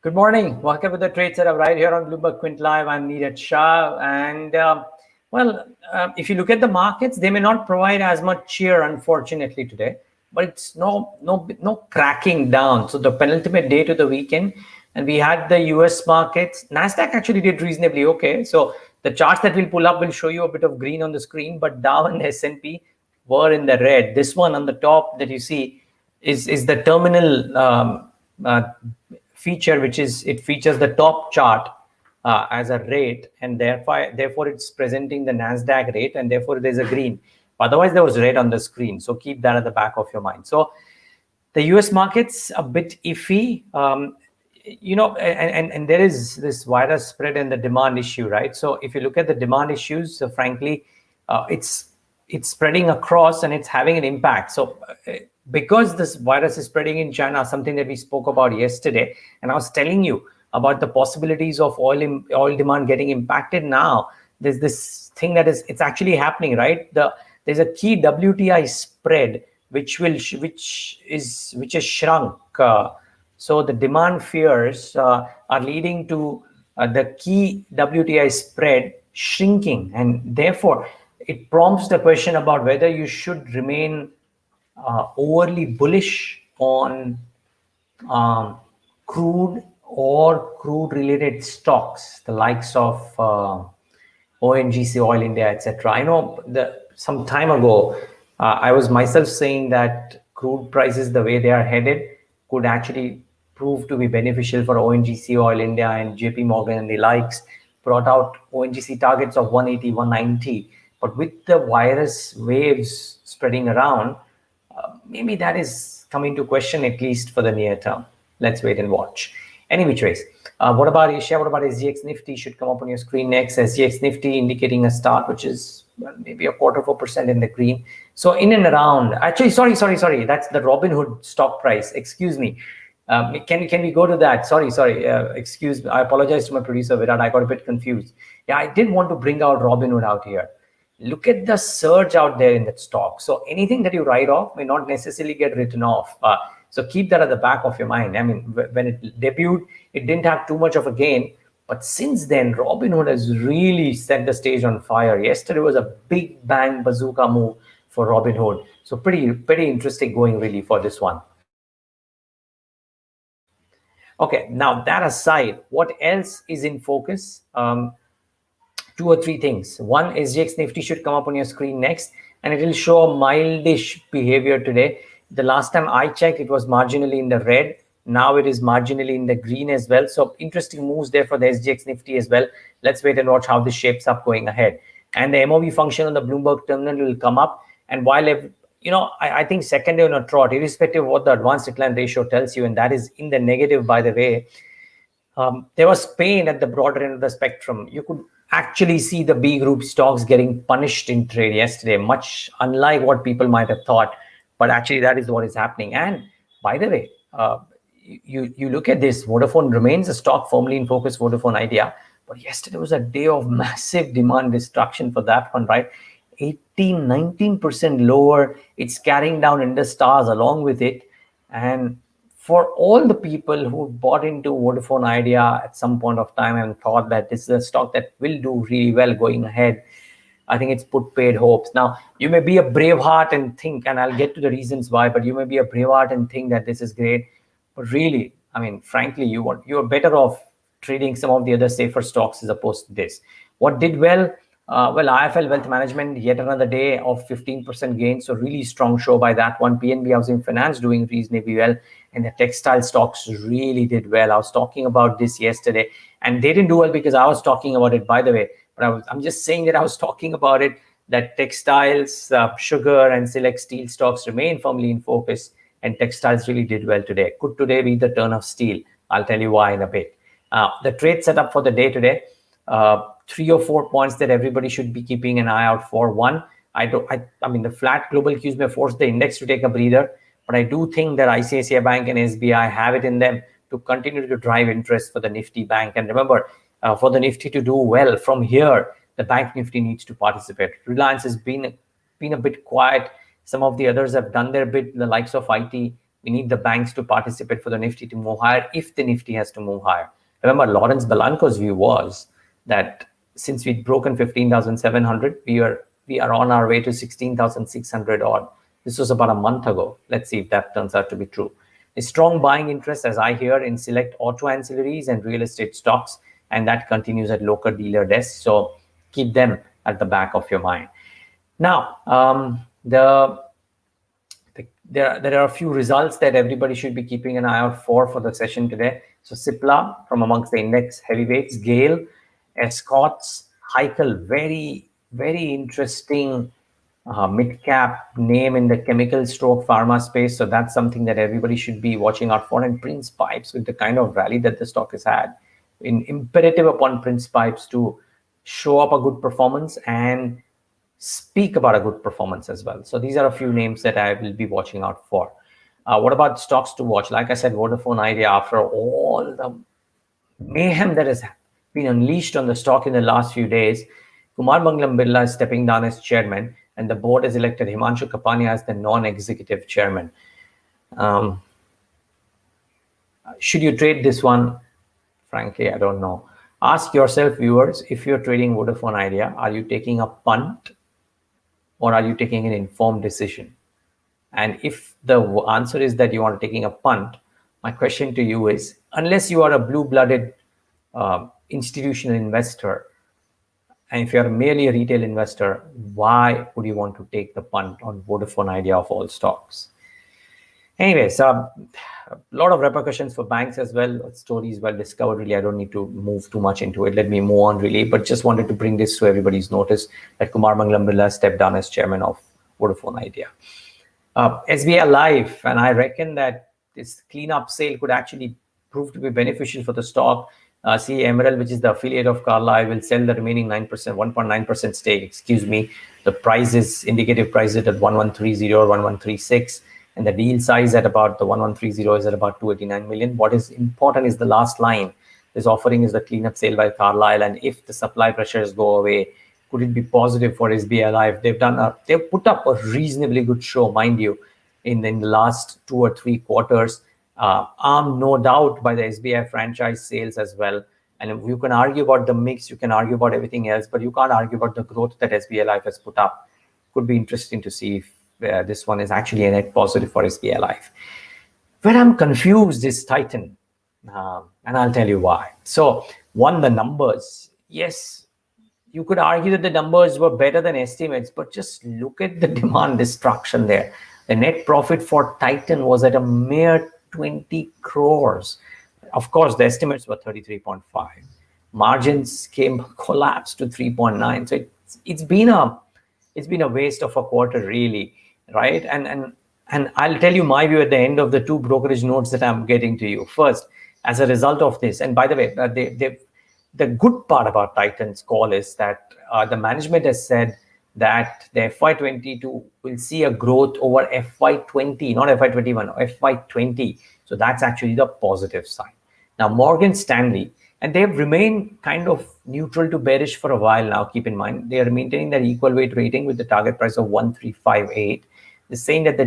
Good morning. Welcome to the trade setup right here on BloombergQuint Live. I'm Neeraj Shah. And if you look at the markets, they may not provide as much cheer, unfortunately, today. But it's no cracking down. So the penultimate day to the weekend, and we had the US markets. Nasdaq actually did reasonably okay. So the charts that we'll pull up will show you a bit of green on the screen, but Dow and S&P were in the red. This one on the top that you see is the terminal feature, which is it features the top chart as a rate, and therefore it's presenting the Nasdaq rate, and therefore there's a green. Otherwise there was red on the screen, so keep that at the back of your mind. So the US markets a bit iffy, and there is this virus spread and the demand issue, right? So if you look at the demand issues, frankly, it's spreading across and it's having an impact. So because this virus is spreading in China, something that we spoke about yesterday, and I was telling you about the possibilities of oil demand getting impacted. Now there's this thing that it's actually happening, right? There's a key WTI spread which has shrunk. So the demand fears are leading to the key WTI spread shrinking, and therefore it prompts the question about whether you should remain overly bullish on crude or crude related stocks, the likes of ONGC, Oil India, etc. I know some time ago, I was myself saying that crude prices, the way they are headed, could actually prove to be beneficial for ONGC, Oil India, and JP Morgan and the likes. Brought out ONGC targets of 180, 190. But with the virus waves spreading around, maybe that is coming to question, at least for the near term. Let's wait and watch. Any which ways. What about Asia? What about SGX Nifty? Should come up on your screen next. SGX Nifty indicating a start, which is maybe 0.25% in the green. So in and around. Actually, sorry. That's the Robinhood stock price. Excuse me. Can we go to that? Sorry. Excuse me. I apologize to my producer, Virat. I got a bit confused. Yeah, I did want to bring out Robinhood out here. Look at the surge out there in that stock. So anything that you write off may not necessarily get written off. So keep that at the back of your mind. I mean, when it debuted, it didn't have too much of a gain. But since then, Robinhood has really set the stage on fire. Yesterday was a big bang bazooka move for Robinhood. So pretty interesting going really for this one. Okay, now that aside, what else is in focus? 2 or 3 things. One, SGX Nifty should come up on your screen next, and it will show a mildish behavior today. The last time I checked, it was marginally in the red. Now it is marginally in the green as well. So interesting moves there for the SGX Nifty as well. Let's wait and watch how this shapes up going ahead. And the MOV function on the Bloomberg terminal will come up. And while I think second day on a trot, irrespective of what the advanced decline ratio tells you, and that is in the negative, by the way, there was pain at the broader end of the spectrum. You could actually see the B group stocks getting punished in trade yesterday, much unlike what people might have thought. But actually, that is what is happening. And by the way, you look at this, Vodafone remains a stock firmly in focus, Vodafone Idea. But yesterday was a day of massive demand destruction for that one, right? 19% lower. It's carrying down Industars along with it. And for all the people who bought into Vodafone Idea at some point of time and thought that this is a stock that will do really well going ahead, I think it's put paid hopes. Now, you may be a brave heart and think, and I'll get to the reasons why, but you may be a brave heart and think that this is great. But really, I mean, frankly, you're better off trading some of the other safer stocks as opposed to this. What did well? IFL Wealth Management, yet another day of 15% gain. So really strong show by that one. PNB Housing Finance doing reasonably well. And the textile stocks really did well. I was talking about this yesterday. And they didn't do well because I was talking about it, by the way. But I'm just saying that I was talking about it, that textiles, sugar, and select steel stocks remain firmly in focus. And textiles really did well today. Could today be the turn of steel? I'll tell you why in a bit. The trade setup for the day today. 3 or 4 points that everybody should be keeping an eye out for. One, I mean, the flat global cues may force the index to take a breather, but I do think that ICICI Bank and SBI have it in them to continue to drive interest for the Nifty bank. And remember, for the Nifty to do well from here, the bank Nifty needs to participate. Reliance has been a bit quiet. Some of the others have done their bit, the likes of IT. We need the banks to participate for the Nifty to move higher if the Nifty has to move higher. Remember, Lawrence Belanco's view was that since we'd broken 15,700, we are on our way to 16,600 odd. This was about a month ago. Let's see if that turns out to be true. A strong buying interest, as I hear, in select auto ancillaries and real estate stocks, and that continues at local dealer desks. So keep them at the back of your mind. Now, there are a few results that everybody should be keeping an eye out for the session today. So Cipla from amongst the index heavyweights, Gale, Escorts, Heikel, very, very interesting mid-cap name in the chemical stroke pharma space. So that's something that everybody should be watching out for. And Prince Pipes, with the kind of rally that the stock has had, imperative upon Prince Pipes to show up a good performance and speak about a good performance as well. So these are a few names that I will be watching out for. What about stocks to watch? Like I said, Vodafone Idea, after all the mayhem that has been unleashed on the stock in the last few days, Kumar Mangalam Birla is stepping down as chairman, and the board has elected Himanshu Kapania as the non-executive chairman. Should you trade this one? Frankly, I don't know. Ask yourself, viewers, if you're trading Vodafone Idea, are you taking a punt or are you taking an informed decision? And if the answer is that you are taking a punt, my question to you is, unless you are a blue-blooded institutional investor, and if you're merely a retail investor, why would you want to take the punt on Vodafone Idea of all stocks? Anyways, a lot of repercussions for banks as well. Story is well discovered. Really, I don't need to move too much into it. Let me move on, really. But just wanted to bring this to everybody's notice that Kumar Mangalam Birla stepped down as chairman of Vodafone Idea. SBI Life, and I reckon that this cleanup sale could actually prove to be beneficial for the stock. See, Emerald, which is the affiliate of Carlyle, will sell the remaining 9%, 1.9% stake. The price is indicative price is at 1130 or 1136. And the deal size at about the 1130 is at about 289 million. What is important is the last line. This offering is the cleanup sale by Carlyle, and if the supply pressures go away, could it be positive for SBI Life? They've put up a reasonably good show, mind you, in the last 2 or 3 quarters. Armed no doubt by the SBI franchise sales as well. And you can argue about the mix, you can argue about everything else, but you can't argue about the growth that SBI Life has put up. Could be interesting to see if this one is actually a net positive for SBI Life. Where I'm confused is Titan, and I'll tell you why. So, one, the numbers. Yes, you could argue that the numbers were better than estimates, but just look at the demand destruction there. The net profit for Titan was at a mere 20 crores. Of course, the estimates were 33.5. Margins collapsed to 3.9. So it's been a waste of a quarter, really, right? And I'll tell you my view at the end of the 2 brokerage notes that I'm getting to you. First, as a result of this, and by the way, the good part about Titan's call is that the management has said that the FY22 will see a growth over FY20, not FY21, FY20. So that's actually the positive side. Now, Morgan Stanley, and they've remained kind of neutral to bearish for a while now. Keep in mind, they are maintaining their equal weight rating with the target price of 1358. They're saying that the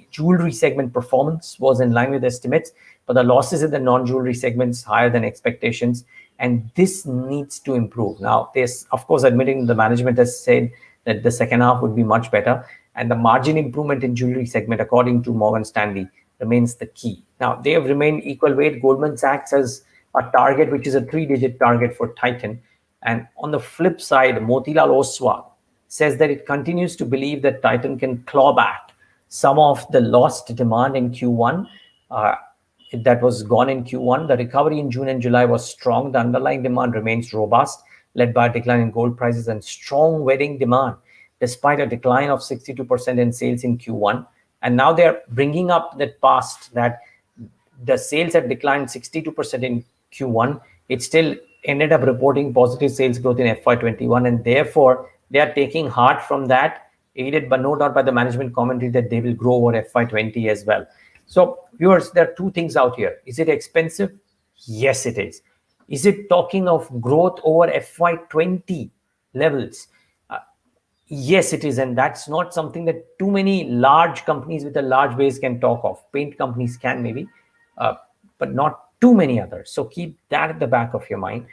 jewelry segment performance was in line with estimates, but the losses in the non-jewelry segments higher than expectations, and this needs to improve. Now, there's, of course, admitting the management has said that the second half would be much better, and the margin improvement in jewelry segment, according to Morgan Stanley, remains the key. Now, they have remained equal weight. Goldman Sachs has a target, which is a 3-digit target for Titan. And on the flip side, Motilal Oswal says that it continues to believe that Titan can claw back some of the lost demand in Q1 that was gone in Q1. The recovery in June and July was strong. The underlying demand remains robust, led by a decline in gold prices and strong wedding demand, despite a decline of 62% in sales in Q1. And now they're bringing up that past that the sales had declined 62% in Q1. It still ended up reporting positive sales growth in FY21, and therefore they are taking heart from that, aided but no doubt by the management commentary that they will grow over FY20 as well. So viewers, there are 2 things out here. Is it expensive? Yes, it is. Is it talking of growth over FY20 levels? Yes, it is. And that's not something that too many large companies with a large base can talk of. Paint companies can maybe, but not too many others. So keep that at the back of your mind.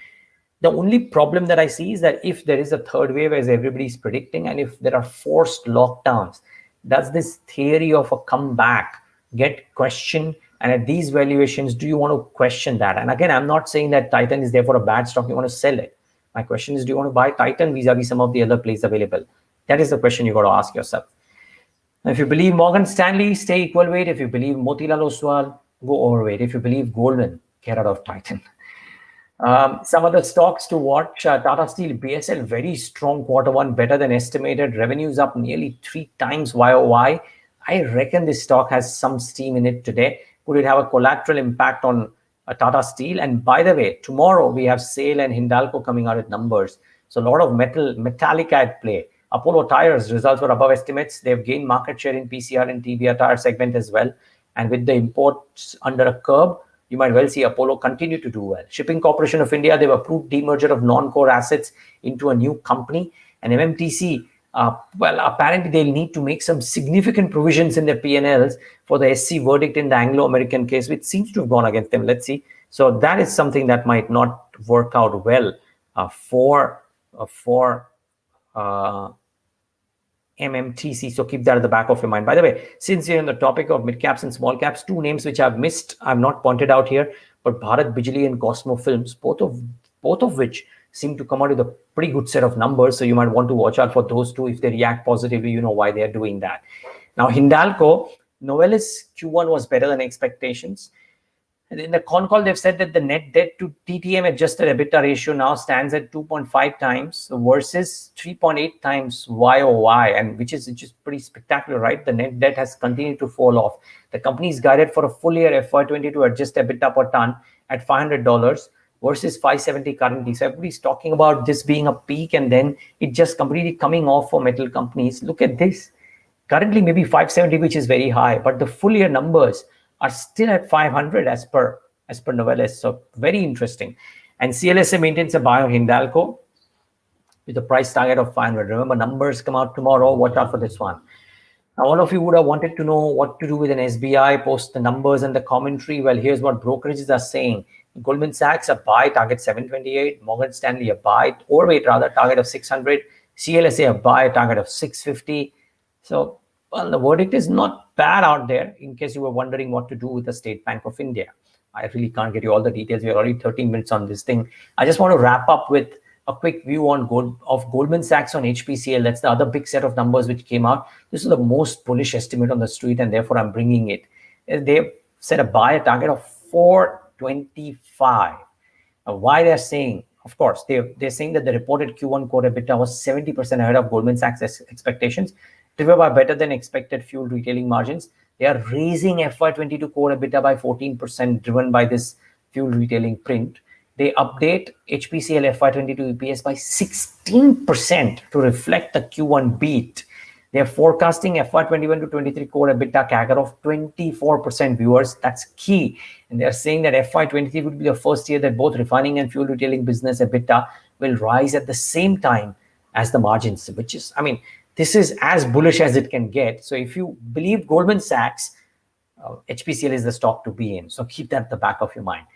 The only problem that I see is that if there is a third wave, as everybody's predicting, and if there are forced lockdowns, does this theory of a comeback get questioned? And at these valuations, do you want to question that? And again, I'm not saying that Titan is therefore a bad stock. You want to sell it. My question is, do you want to buy Titan vis-a-vis some of the other plays available? That is the question you got to ask yourself. If you believe Morgan Stanley, stay equal weight. If you believe Motilal Oswal, go overweight. If you believe Goldman, get out of Titan. Some other stocks to watch, Tata Steel, BSL, very strong Q1, better than estimated. Revenues up nearly 3 times YOY. I reckon this stock has some steam in it today. Could it have a collateral impact on Tata Steel? And by the way, tomorrow we have SAIL and Hindalco coming out with numbers. So a lot of metallic at play. Apollo Tires results were above estimates. They've gained market share in PCR and TBR tire segment as well. And with the imports under a curb, you might well see Apollo continue to do well. Shipping Corporation of India, they've approved demerger of non-core assets into a new company. And MMTC, well, apparently they'll need to make some significant provisions in their P&Ls for the SC verdict in the Anglo-American case, which seems to have gone against them. Let's see. So that is something that might not work out well for MMTC. So keep that at the back of your mind. By the way, since you're on the topic of mid caps and small caps, 2 names which I've missed, I've not pointed out here, but Bharat Bijli and Cosmo Films, both of which seem to come out with a pretty good set of numbers. So you might want to watch out for those two. If they react positively, you know why they're doing that. Now, Hindalco, Novelis Q1 was better than expectations. And in the con call, they've said that the net debt to TTM adjusted EBITDA ratio now stands at 2.5 times versus 3.8 times YOY, and which is pretty spectacular, right? The net debt has continued to fall off. The company is guided for a full year FY22 adjusted EBITDA per ton at $500 versus 570 currently. So everybody's talking about this being a peak and then it just completely coming off for metal companies. Look at this. Currently maybe 570, which is very high, but the full year numbers are still at 500 as per Novelis. So very interesting. And CLSA maintains a buy on Hindalco with a price target of 500. Remember, numbers come out tomorrow. Watch out for this one. Now, all of you would have wanted to know what to do with an SBI post the numbers and the commentary. Well, here's what brokerages are saying. Goldman Sachs, a buy, target 728. Morgan Stanley, a buy, overweight rather, target of 600. CLSA, a buy, target of 650. So, well, the verdict is not bad out there, in case you were wondering what to do with the State Bank of India. I really can't get you all the details. We're already 13 minutes on this thing. I just want to wrap up with a quick view on Goldman Sachs on HPCL. That's the other big set of numbers which came out. This is the most bullish estimate on the street, and therefore I'm bringing it. They've set a buy target of 425. Now, why they're saying, of course, they're saying that the reported Q1 core EBITDA was 70% ahead of Goldman Sachs' expectations, driven by better than expected fuel retailing margins. They are raising FY22 core EBITDA by 14%, driven by this fuel retailing print. They update HPCL FY22 EPS by 16% to reflect the Q1 beat. They are forecasting FY21 to 23 core EBITDA CAGR of 24%, viewers. That's key. And they're saying that FY23 would be the first year that both refining and fuel retailing business EBITDA will rise at the same time as the margins, which is, I mean, this is as bullish as it can get. So if you believe Goldman Sachs, HPCL is the stock to be in. So keep that at the back of your mind.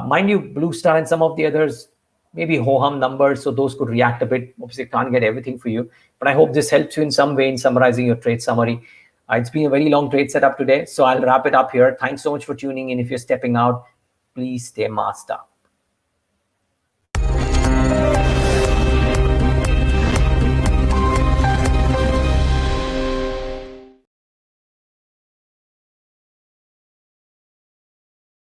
Mind you, Blue Star and some of the others, maybe ho-hum numbers, so those could react a bit. Obviously, can't get everything for you. But I hope this helps you in some way in summarizing your trade summary. It's been a very long trade setup today, so I'll wrap it up here. Thanks so much for tuning in. If you're stepping out, please stay masked up.